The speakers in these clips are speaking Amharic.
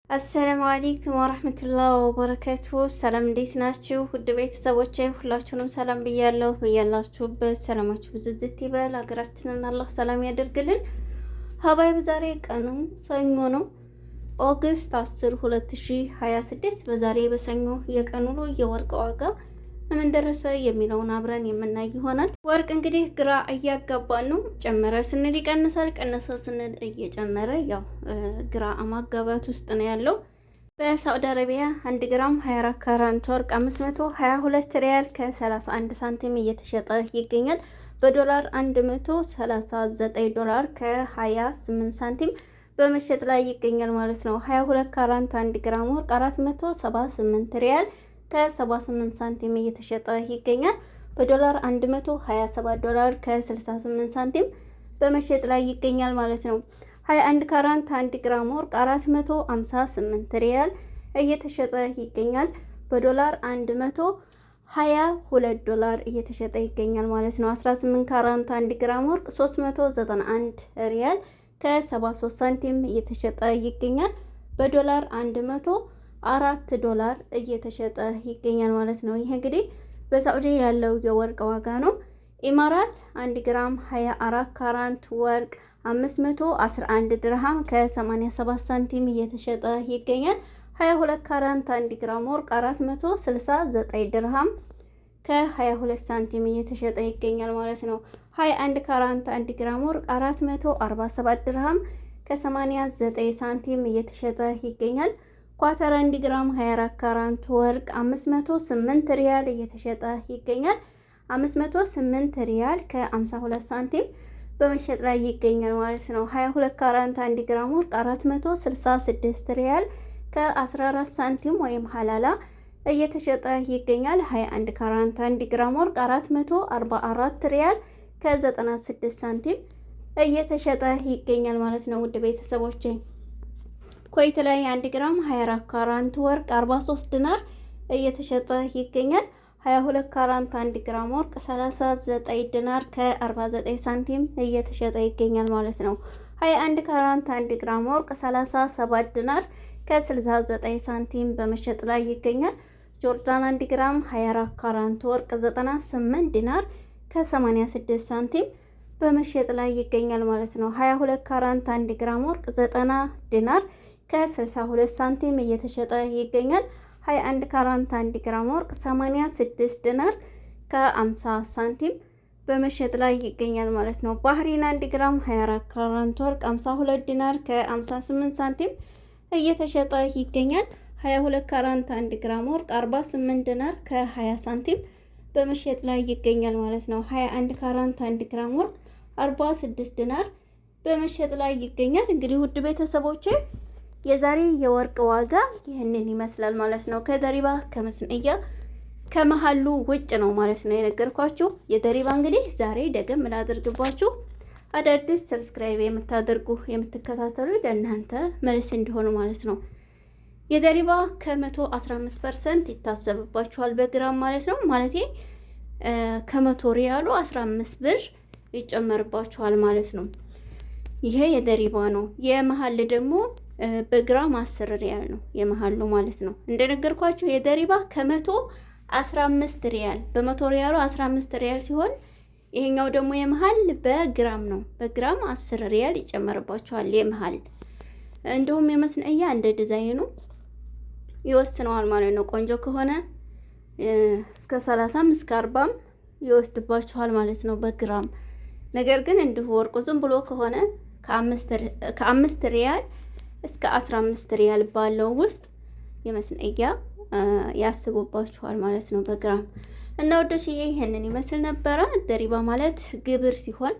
አሰላሙ አለይኩም ወራህመቱላሂ ወበረካቱ። ሰላም እንዴት ናችሁ? ውድ ቤተሰቦቼ ሁላችሁንም ሰላም ብያለሁ። በያላችሁበት ሰላማችሁ ብዝዝት ይበል። ሀገራችንን አላህ ሰላም ያደርግልን። ሀባይብ ዛሬ ቀኑ ሰኞ ነው፣ ኦገስት 10 2026። በዛሬ በሰኞ የቀኑ ውሎ የወርቅ ዋጋ ምን ደረሰ የሚለውን አብረን የምናይ ይሆናል። ወርቅ እንግዲህ ግራ እያጋባን ነው። ጨመረ ስንል ይቀንሳል፣ ቀነሰ ስንል እየጨመረ ያው ግራ ማጋባት ውስጥ ነው ያለው። በሳዑዲ አረቢያ 1 ግራም 24 ካራንት ወርቅ 522 ሪያል ከ31 ሳንቲም እየተሸጠ ይገኛል። በዶላር 139 ዶላር ከ28 ሳንቲም በመሸጥ ላይ ይገኛል ማለት ነው። 22 ካራንት 1 ግራም ወርቅ 478 ሪያል ከ78 ሳንቲም እየተሸጠ ይገኛል። በዶላር 127 ዶላር ከ68 ሳንቲም በመሸጥ ላይ ይገኛል ማለት ነው። 21 ካራንት 1 ግራም ወርቅ 458 ሪያል እየተሸጠ ይገኛል። በዶላር 122 ዶላር እየተሸጠ ይገኛል ማለት ነው። 18 ካራንት 1 ግራም ወርቅ 391 ሪያል ከ73 ሳንቲም እየተሸጠ ይገኛል። በዶላር 104 ዶላር እየተሸጠ ይገኛል ማለት ነው። ይሄ እንግዲህ በሳዑዲ ያለው የወርቅ ዋጋ ነው። ኢማራት 1 ግራም 24 ካራንት ወርቅ 511 ድርሃም ከ87 ሳንቲም እየተሸጠ ይገኛል። 22 ካራንት 1 ግራም ወርቅ 469 ድርሃም ከ22 ሳንቲም እየተሸጠ ይገኛል ማለት ነው። 21 ካራንት 1 ግራም ወርቅ 447 ድርሃም ከ89 ሳንቲም እየተሸጠ ይገኛል። ኳተር 1 ግራም 24 ካራንት ወርቅ 508 ሪያል እየተሸጠ ይገኛል። 508 ሪያል ከ52 ሳንቲም በመሸጥ ላይ ይገኛል ማለት ነው። 22 ካራንት 1 ግራም ወርቅ 466 ሪያል ከ14 ሳንቲም ወይም ሀላላ እየተሸጠ ይገኛል። 21 ካራንት 1 ግራም ወርቅ 444 ሪያል ከ96 ሳንቲም እየተሸጠ ይገኛል ማለት ነው። ውድ ቤተሰቦቼ ኩዌት ላይ 1 ግራም 24 ካራንት ወርቅ 43 ዲናር እየተሸጠ ይገኛል። 22 ካራንት 1 ግራም ወርቅ 39 ዲናር ከ49 ሳንቲም እየተሸጠ ይገኛል ማለት ነው። 21 ካራንት 1 ግራም ወርቅ 37 ዲናር ከ69 ሳንቲም በመሸጥ ላይ ይገኛል። ጆርዳን 1 ግራም 24 ካራንት ወርቅ 98 ዲናር ከ86 ሳንቲም በመሸጥ ላይ ይገኛል ማለት ነው። 22 ካራንት 1 ግራም ወርቅ 90 ዲናር ከ62 ሳንቲም እየተሸጠ ይገኛል። 21 ካራንት 1 ግራም ወርቅ 86 ዲናር ከ50 ሳንቲም በመሸጥ ላይ ይገኛል ማለት ነው። ባህሪን 1 ግራም 24 ካራንት ወርቅ 52 ዲናር ከ58 ሳንቲም እየተሸጠ ይገኛል። 22 ካራንት 1 ግራም ወርቅ 48 ዲናር ከ20 ሳንቲም በመሸጥ ላይ ይገኛል ማለት ነው። 21 ካራንት 1 ግራም ወርቅ 46 ዲናር በመሸጥ ላይ ይገኛል። እንግዲህ ውድ ቤተሰቦቼ የዛሬ የወርቅ ዋጋ ይህንን ይመስላል ማለት ነው። ከደሪባ ከመስንእያ ከመሀሉ ውጭ ነው ማለት ነው የነገርኳችሁ። የደሪባ እንግዲህ ዛሬ ደገም ላደርግባችሁ አዳዲስ ሰብስክራይብ የምታደርጉ የምትከታተሉ ለእናንተ መልስ እንዲሆኑ ማለት ነው። የደሪባ ከ115% ይታሰብባችኋል በግራም ማለት ነው። ማለቴ ከ100 ሪያሉ 15 ብር ይጨመርባችኋል ማለት ነው። ይሄ የደሪባ ነው። የመሀል ደግሞ በግራም 10 ሪያል ነው የመሀሉ ማለት ነው። እንደነገርኳችሁ የደሪባ ከ115 ሪያል በ100 ሪያሉ 15 ሪያል ሲሆን ይሄኛው ደግሞ የመሀል በግራም ነው። በግራም 10 ሪያል ይጨመርባችኋል የመሀል። እንዲሁም የመስነእያ እንደ ዲዛይኑ ይወስነዋል ማለት ነው። ቆንጆ ከሆነ እስከ 30 እስከ 40 ይወስድባችኋል ማለት ነው በግራም። ነገር ግን እንዲሁ ወርቁ ዝም ብሎ ከሆነ ከ5 ሪያል እስከ 15 ሪያል ባለው ውስጥ የመስነእያ ያስቡባችኋል ማለት ነው በግራም። እና ወዶች ይሄንን ይመስል ነበረ። ደሪባ ማለት ግብር ሲሆን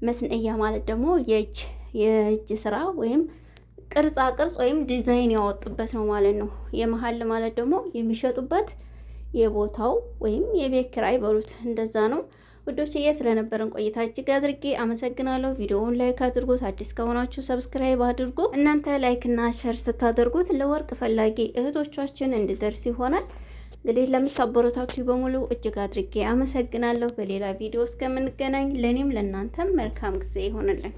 መስነእያ ማለት ደግሞ የእጅ ስራ ወይም ቅርጻ ቅርጽ ወይም ዲዛይን ያወጡበት ነው ማለት ነው። የመሀል ማለት ደግሞ የሚሸጡበት የቦታው ወይም የቤት ኪራይ በሉት እንደዛ ነው። ውዶችዬ ስለነበረን ቆይታ እጅግ አድርጌ አመሰግናለሁ። ቪዲዮውን ላይክ አድርጉት። አዲስ ከሆናችሁ ሰብስክራይብ አድርጉ። እናንተ ላይክ እና ሼር ስታደርጉት ለወርቅ ፈላጊ እህቶቻችን እንዲደርስ ይሆናል። እንግዲህ ለምታበረታችሁ በሙሉ እጅግ አድርጌ አመሰግናለሁ። በሌላ ቪዲዮ እስከምንገናኝ ለኔም ለእናንተም መልካም ጊዜ ይሆንልን።